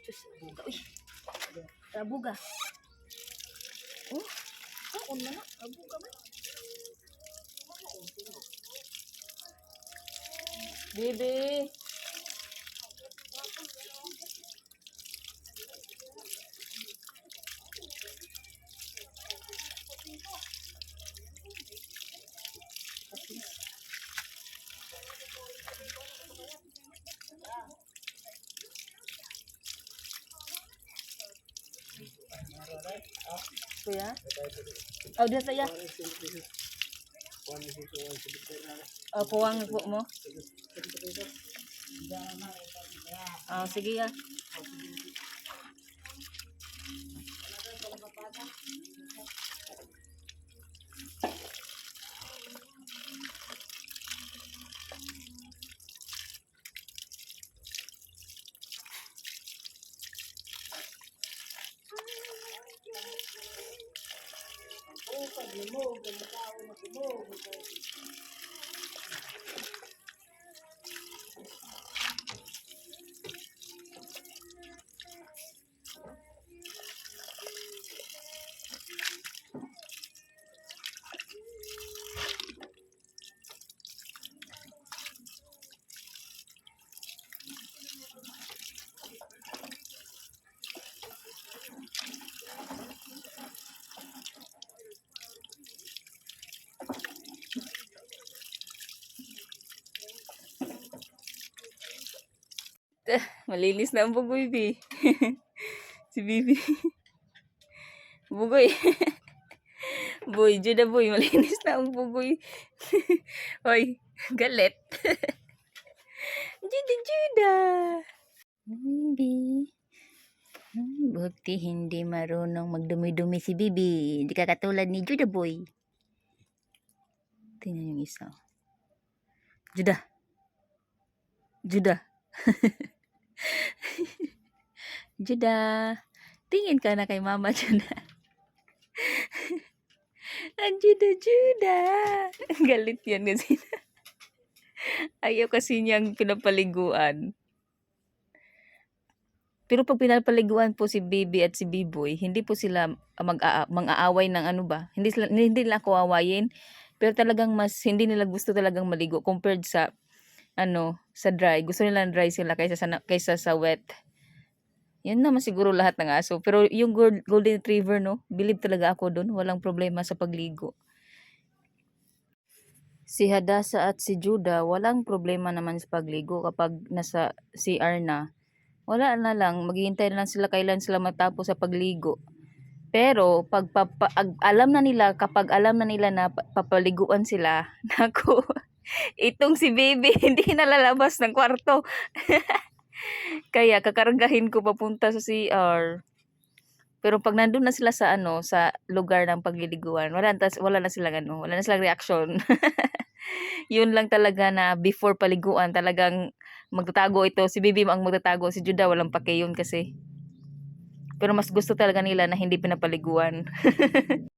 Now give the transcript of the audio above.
Diyos, buga. Uy. Buga. Oh. Kaon na na. Buga man. Bibi. Kuya? Oh, dia saya. Oh, puwang po mo. Oh, sige ya. Malinis na ang bugoy, Bi. Si Bibi. Bugoy. Boy, Juda boy, malinis na ang bugoy. Hoy, galit. Juda. Bibi. Buti hindi marunong magdumi-dumi si Bibi. Hindi ka katulad ni Juda boy. Tingnan yung isa. Juda. Juda. Juda. Tingin ka na kay Mama Juda. Juda. Galit yan kasi. Ayaw kasi niyang pinapaliguan. Pero pag pinapaliguan po si Bibi at si Biboy, hindi po sila mag-aaway ng ano ba? Hindi nila ako aawayin. Pero talagang mas hindi nila gusto talagang maligo compared sa sa dry. Gusto nila dry sila kaysa sa wet. Yan naman siguro lahat ng aso. Pero yung golden retriever, no, believe talaga ako doon. Walang problema sa pagligo. Si Hadasa at si Juda, walang problema naman sa pagligo kapag nasa CR na. Wala na lang, maghihintay na lang sila kailan sila matapos sa pagligo. Pero kapag alam na nila na papaliguan sila, naku, itong si Baby hindi na lalabas ng kwarto. Kaya kakargahin ko papunta sa CR. Pero pag nandun na sila sa sa lugar ng pagliliguan, wala na silang reaction. Yun lang talaga na before paliguan talagang magtatago ito. Si Bibi ang magtatago, si Juda walang pake yun kasi. Pero mas gusto talaga nila na hindi pinapaliguan.